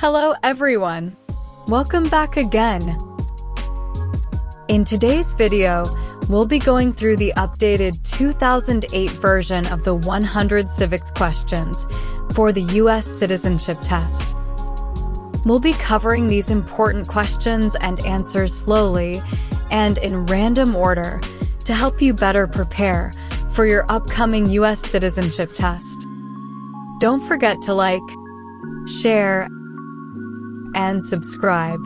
Hello everyone! Welcome back again! In today's video, we'll be going through the updated 2008 version of the 100 civics questions for the U.S. Citizenship Test. We'll be covering these important questions and answers slowly and in random order to help you better prepare for your upcoming U.S. Citizenship Test. Don't forget to like, share, and subscribe.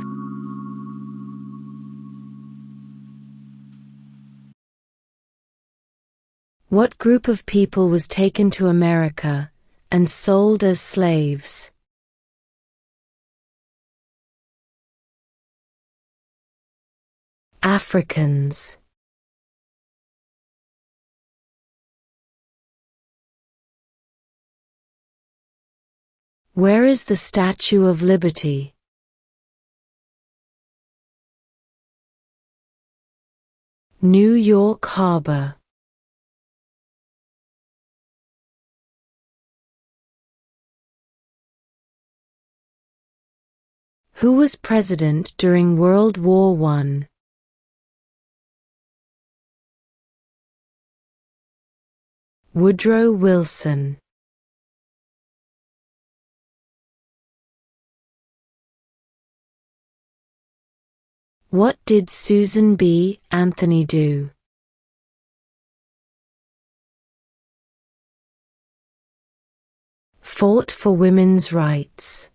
What group of people was taken to America and sold as slaves? Africans. Where is the Statue of Liberty? New York Harbor. Who was president during World War I? Woodrow Wilson. What did Susan B. Anthony do? Fought for women's rights.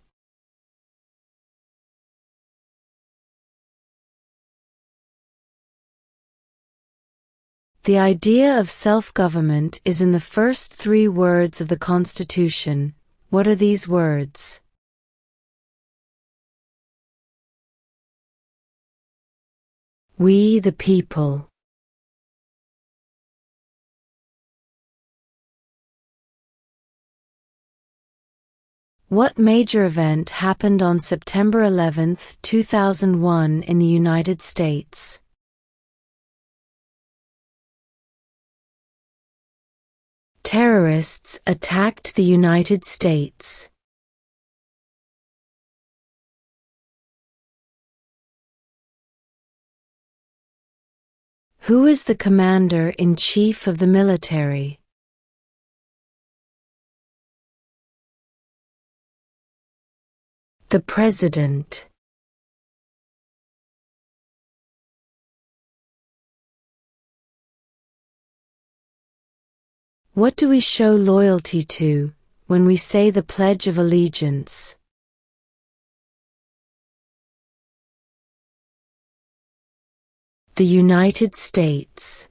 The idea of self-government is in the first three words of the Constitution. What are these words? We the people. What major event happened on September 11, 2001 in the United States? Terrorists attacked the United States. Who is the commander-in-chief of the military? The President. What do we show loyalty to when we say the Pledge of Allegiance? The United States.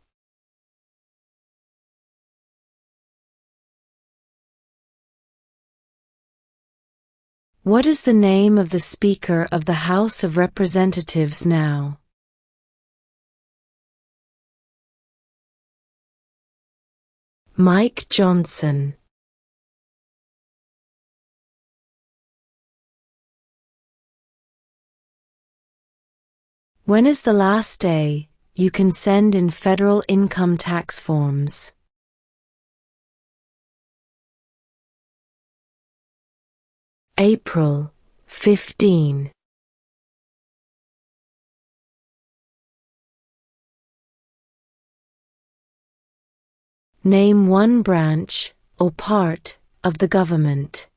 What is the name of the Speaker of the House of Representatives now? Mike Johnson. When is the last day you can send in federal income tax forms? April 15. Name one branch or part of the government.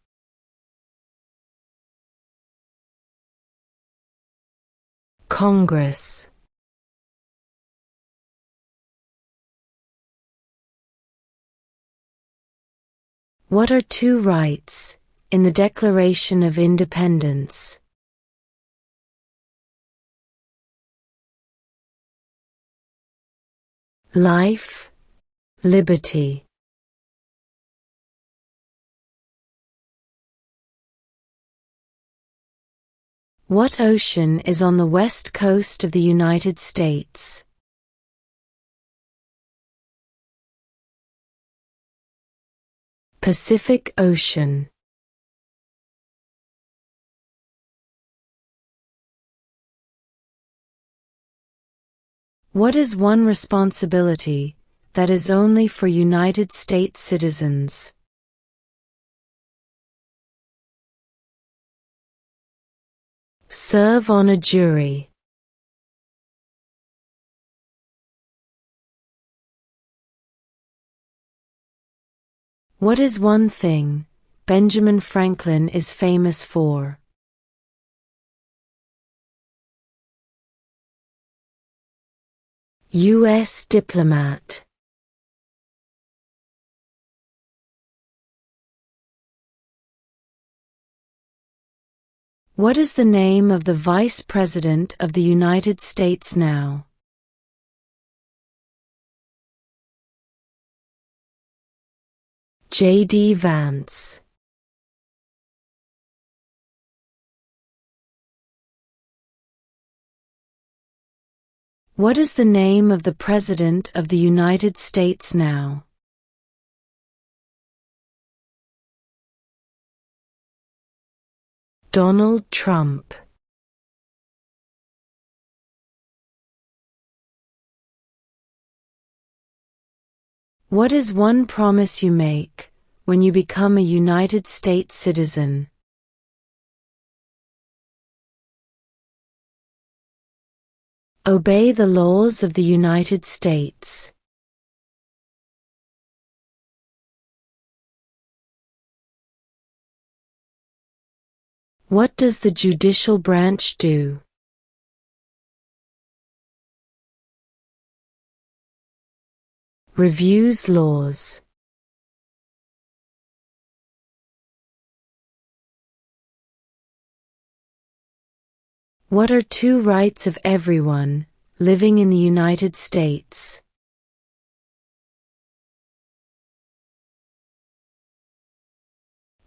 Congress. What are two rights in the Declaration of Independence? Life, liberty. What ocean is on the west coast of the United States? Pacific Ocean. What is one responsibility that is only for United States citizens? Serve on a jury. What is one thing Benjamin Franklin is famous for? U.S. diplomat. What is the name of the Vice President of the United States now? J.D. Vance. What is the name of the President of the United States now? Donald Trump. What is one promise you make when you become a United States citizen? Obey the laws of the United States. What does the judicial branch do? Reviews laws. What are two rights of everyone living in the United States?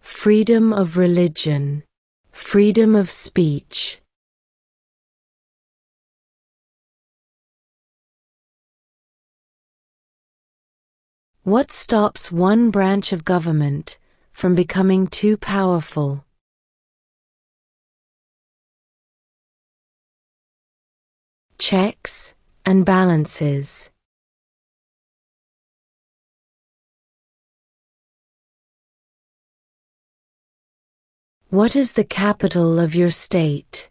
Freedom of religion. Freedom of speech. What stops one branch of government from becoming too powerful? Checks and balances. What is the capital of your state?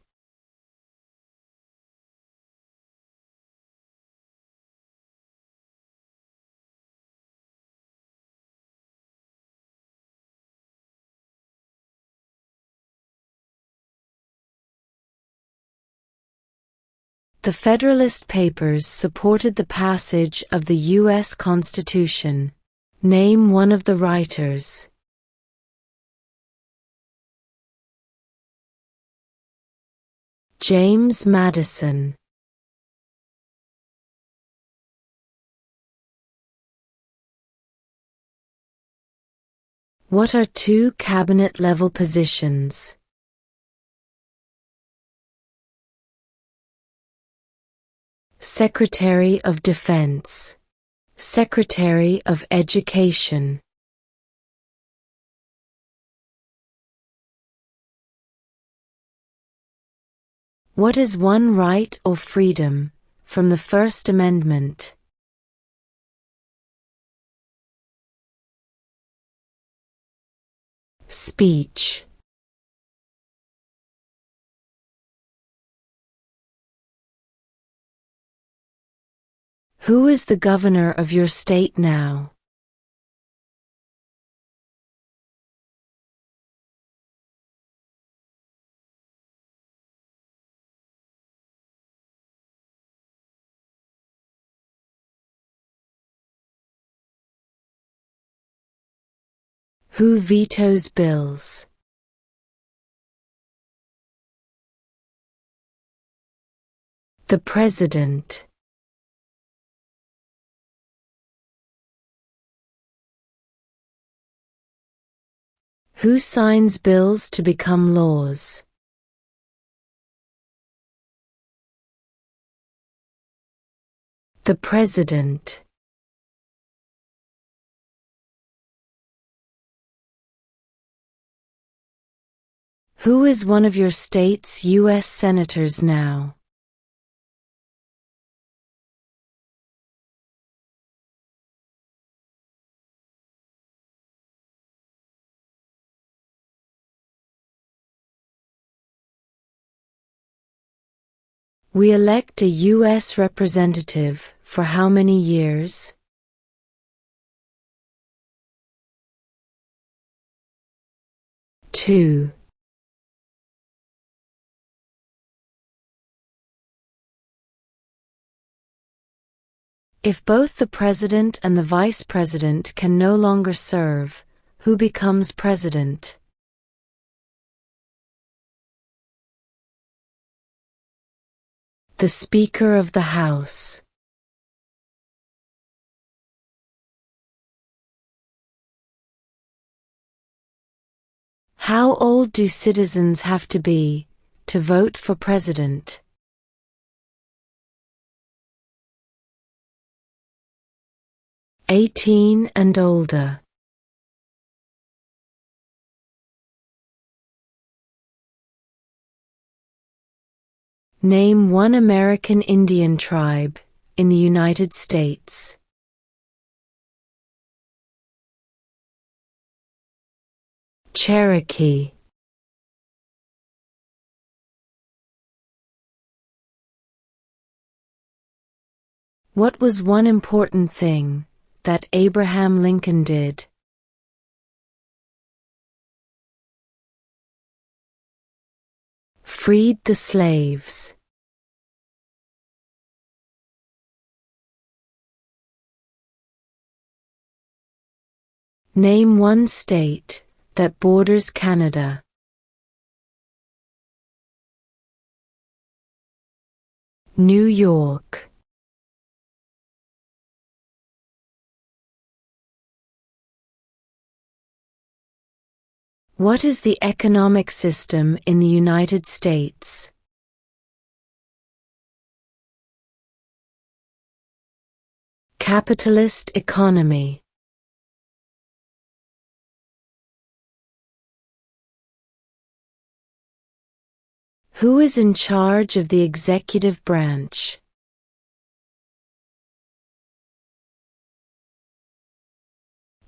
The Federalist Papers supported the passage of the U.S. Constitution. Name one of the writers. James Madison. What are two cabinet-level positions? Secretary of Defense. Secretary of Education. What is one right or freedom from the First Amendment? Speech. Who is the governor of your state now? Who vetoes bills? The President. Who signs bills to become laws? The President. Who is one of your state's U.S. senators now? We elect a U.S. representative for how many years? Two. If both the president and the vice president can no longer serve, who becomes president? The Speaker of the House. How old do citizens have to be to vote for president? 18 and older. Name one American Indian tribe in the United States. Cherokee. What was one important thing that Abraham Lincoln did? Freed the slaves. Name one state that borders Canada. New York. What is the economic system in the United States? Capitalist economy. Who is in charge of the executive branch?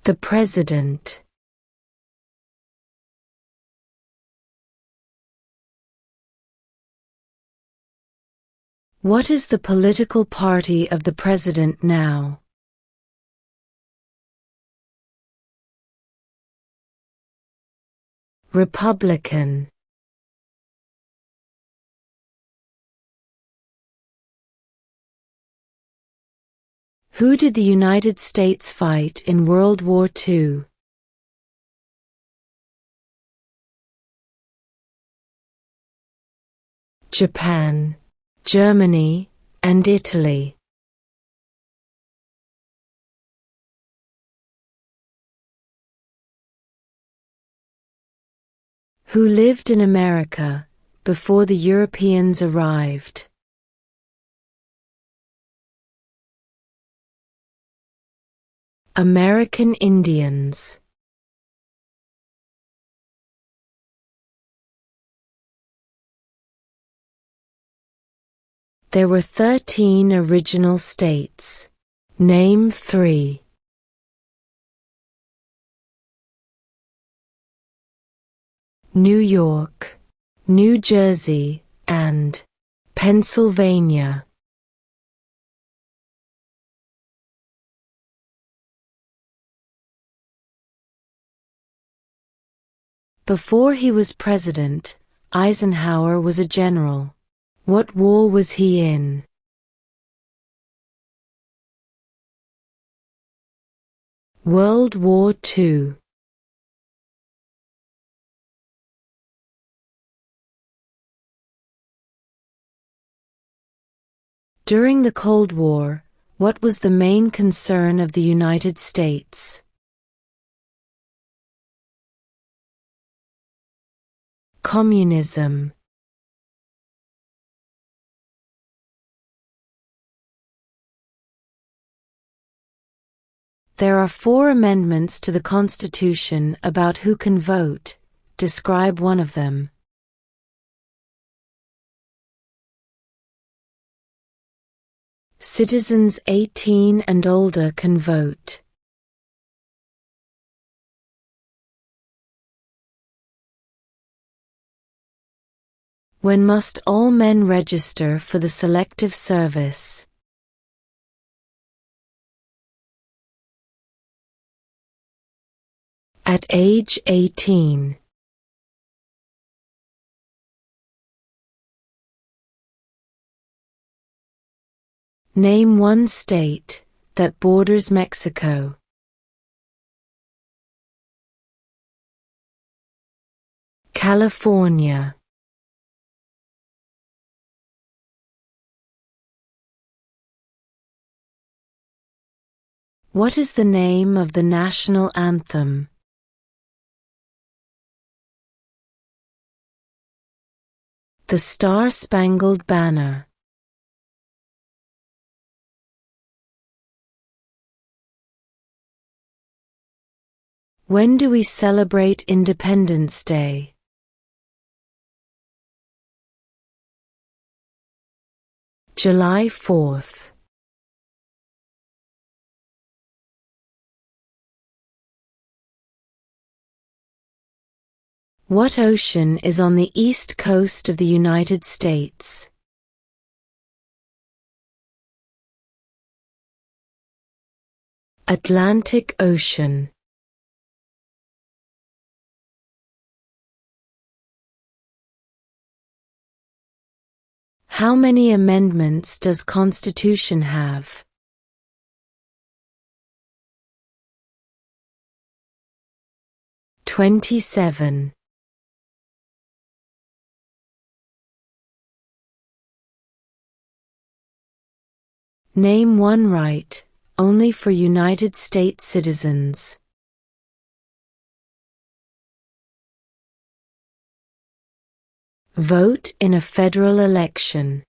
The President. What is the political party of the President now? Republican. Who did the United States fight in World War II? Japan, Germany, and Italy. Who lived in America before the Europeans arrived? American Indians. There were 13 original states. Name 3. New York, New Jersey, and Pennsylvania. Before he was president, Eisenhower was a general. What war was he in? World War II. During the Cold War, what was the main concern of the United States? Communism. There are 4 amendments to the Constitution about who can vote. Describe one of them. Citizens 18 and older can vote. When must all men register for the Selective Service? At age 18. Name one state that borders Mexico. California. What is the name of the national anthem? The Star-Spangled Banner. When do we celebrate Independence Day? July 4th. What ocean is on the east coast of the United States? Atlantic Ocean. How many amendments does Constitution have? 27. Name one right, only for United States citizens. Vote in a federal election.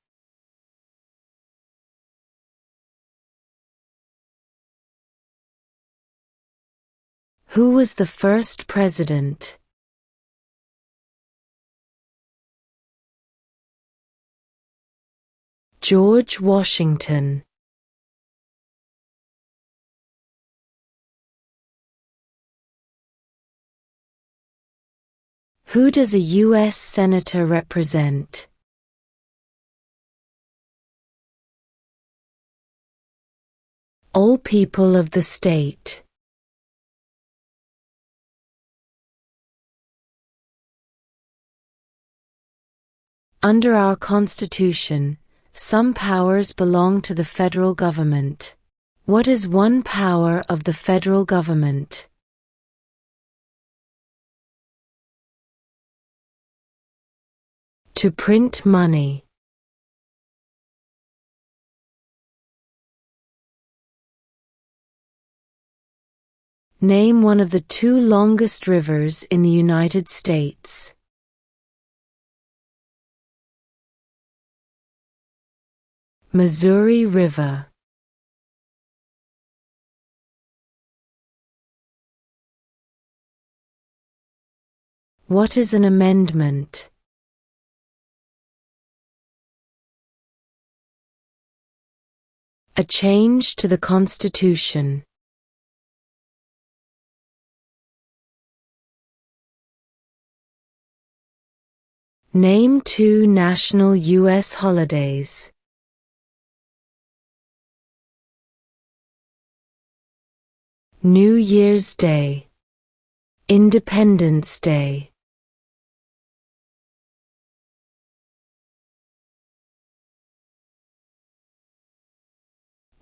Who was the first president? George Washington. Who does a U.S. Senator represent? All people of the state. Under our Constitution, some powers belong to the federal government. What is one power of the federal government? To print money. Name one of the two longest rivers in the United States. Missouri River. What is an amendment? A change to the Constitution. Name two national U.S. holidays. New Year's Day. Independence Day.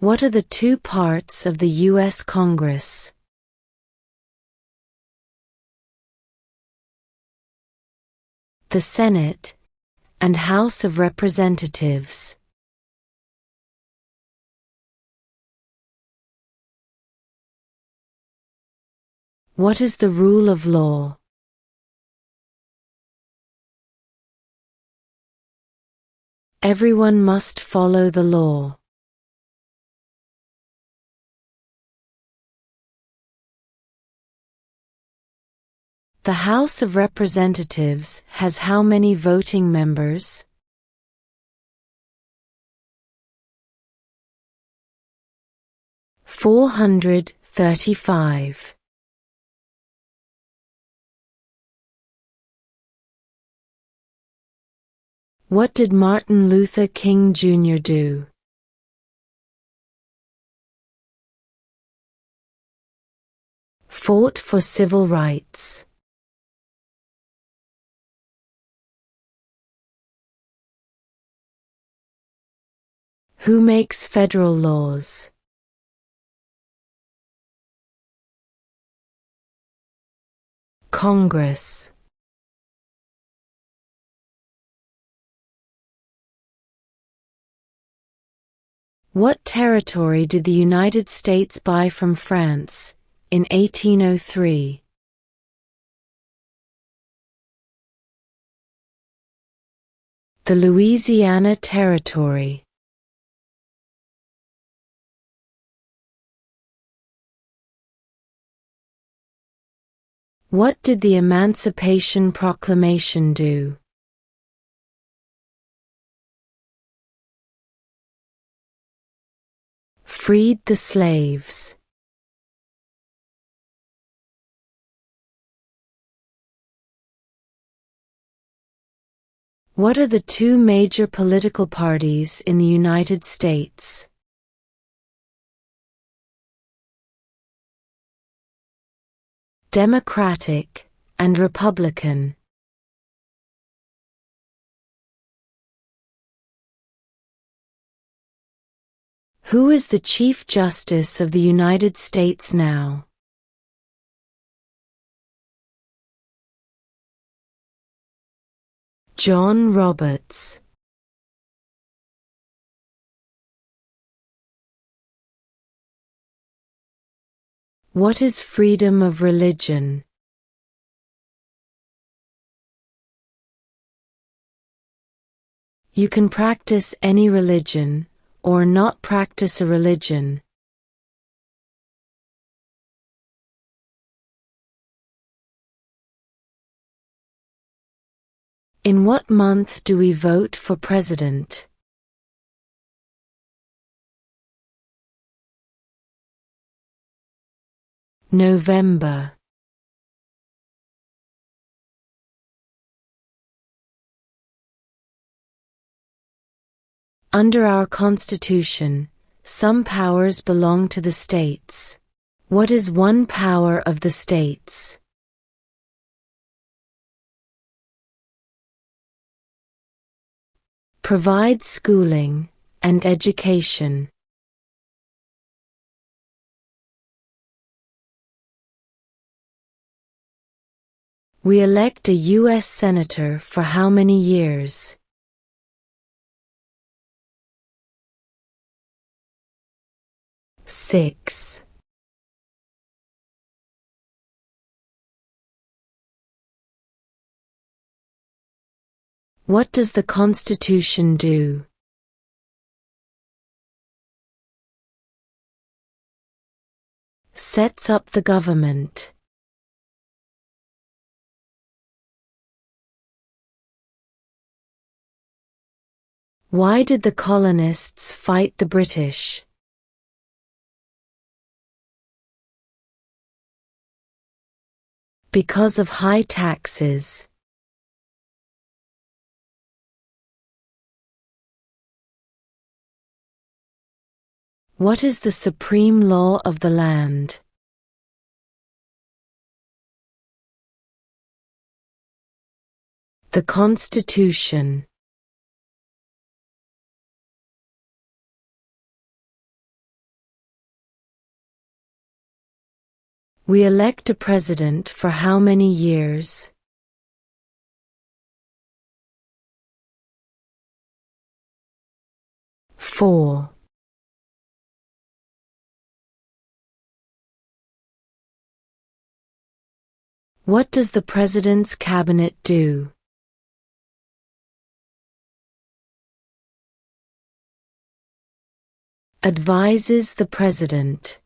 What are the two parts of the U.S. Congress? The Senate and House of Representatives. What is the rule of law? Everyone must follow the law. The House of Representatives has how many voting members? 435. What did Martin Luther King Jr. do? Fought for civil rights. Who makes federal laws? Congress. What territory did the United States buy from France in 1803? The Louisiana Territory. What did the Emancipation Proclamation do? Freed the slaves. What are the two major political parties in the United States? Democratic and Republican. Who is the Chief Justice of the United States now? John Roberts. What is freedom of religion? You can practice any religion, or not practice a religion. In what month do we vote for president? November. Under our Constitution, some powers belong to the states. What is one power of the states? Provide schooling and education. We elect a U.S. Senator for how many years? Six. What does the Constitution do? Sets up the government. Why did the colonists fight the British? Because of high taxes. What is the supreme law of the land? The Constitution. We elect a president for how many years? 4. What does the President's Cabinet do? Advises the President.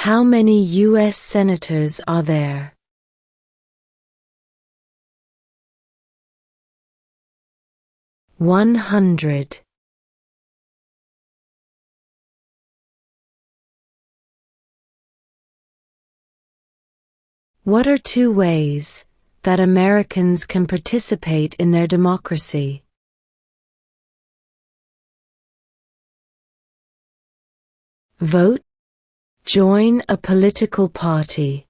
How many U.S. Senators are there? 100. What are two ways that Americans can participate in their democracy? Vote. Join a political party.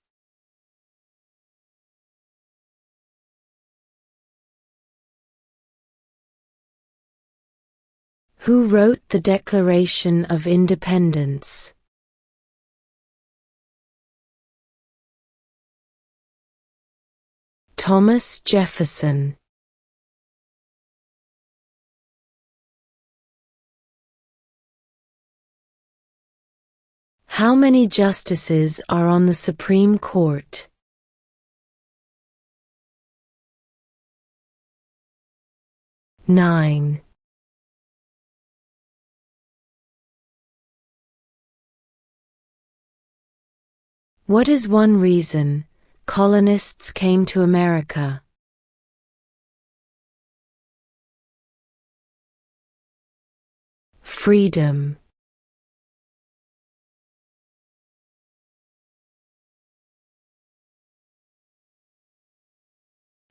Who wrote the Declaration of Independence? Thomas Jefferson. How many justices are on the Supreme Court? 9. What is one reason colonists came to America? Freedom.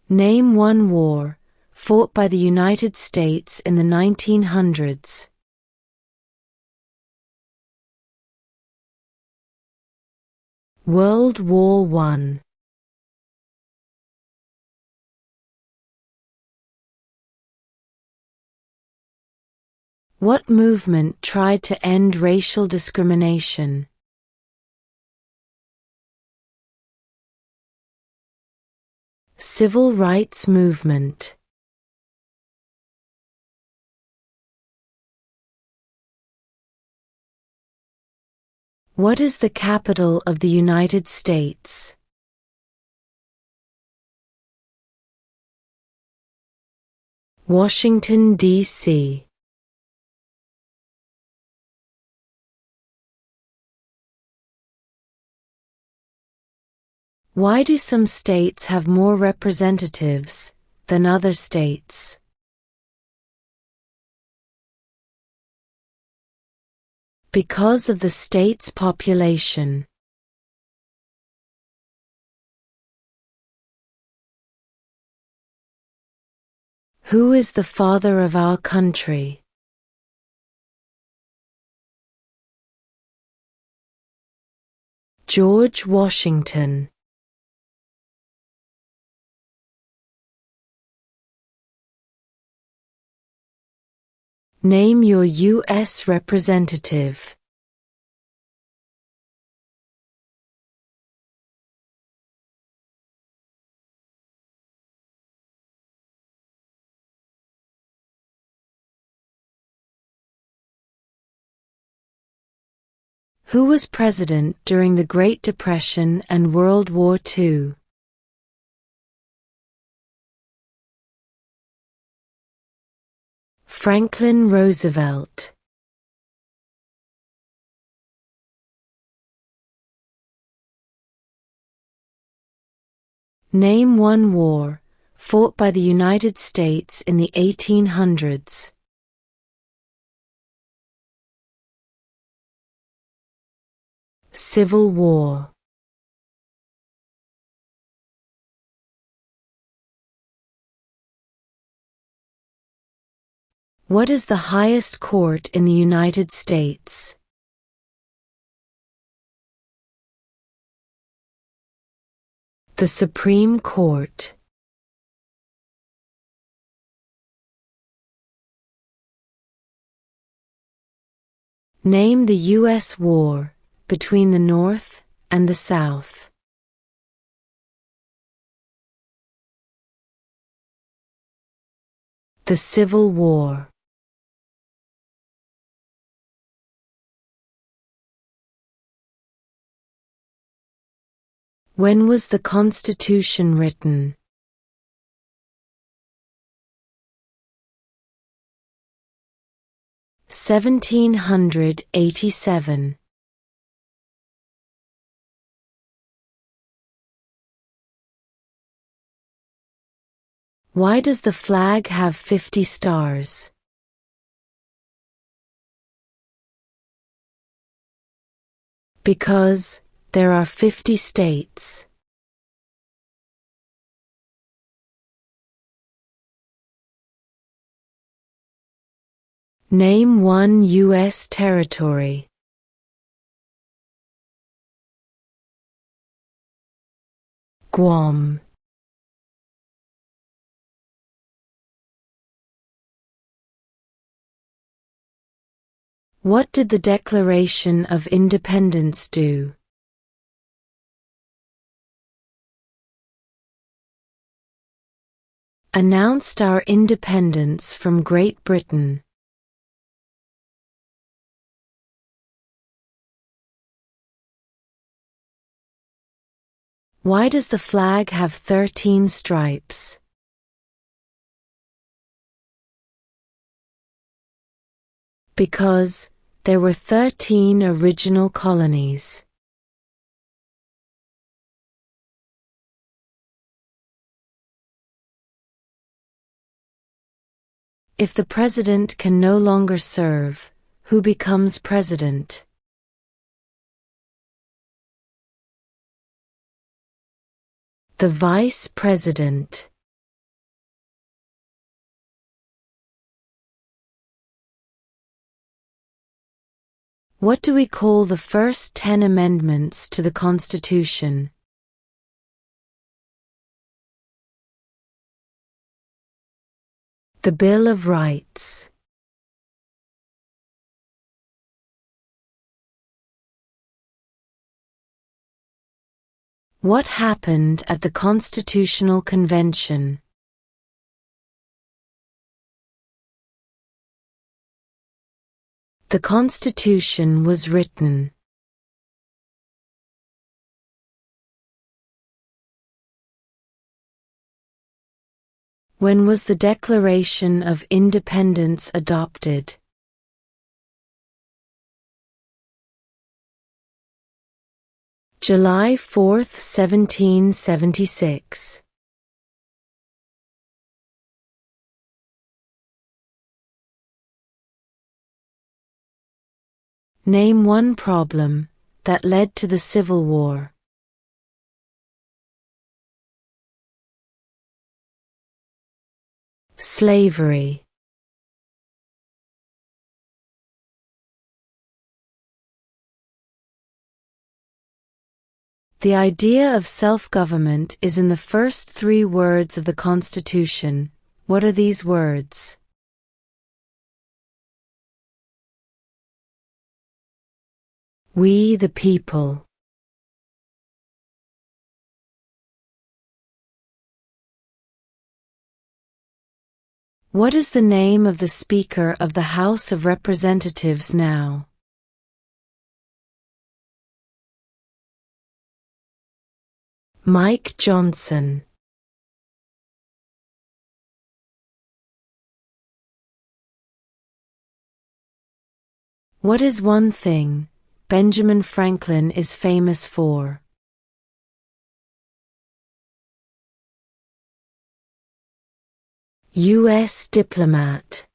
Name one war fought by the United States in the 1900s. World War I. What movement tried to end racial discrimination? Civil rights movement. What is the capital of the United States? Washington, D.C. Why do some states have more representatives than other states? Because of the state's population. Who is the father of our country? George Washington. Name your U.S. representative. Who was president during the Great Depression and World War II? Franklin Roosevelt. Name one war fought by the United States in the 1800s. Civil War. What is the highest court in the United States? The Supreme Court. Name the U.S. war between the North and the South. The Civil War. When was the Constitution written? 1787. Why does the flag have 50 stars? Because there are 50 states. Name one U.S. territory. Guam. What did the Declaration of Independence do? Announced our independence from Great Britain. Why does the flag have 13 stripes? Because there were 13 original colonies. If the president can no longer serve, who becomes president? The vice president. What do we call the first 10 amendments to the Constitution? The Bill of Rights. What happened at the Constitutional Convention? The Constitution was written. When was the Declaration of Independence adopted? July 4, 1776. Name one problem that led to the Civil War. Slavery. The idea of self-government is in the first 3 words of the Constitution. What are these words? We the people. What is the name of the Speaker of the House of Representatives now? Mike Johnson. What is one thing Benjamin Franklin is famous for? U.S. diplomat.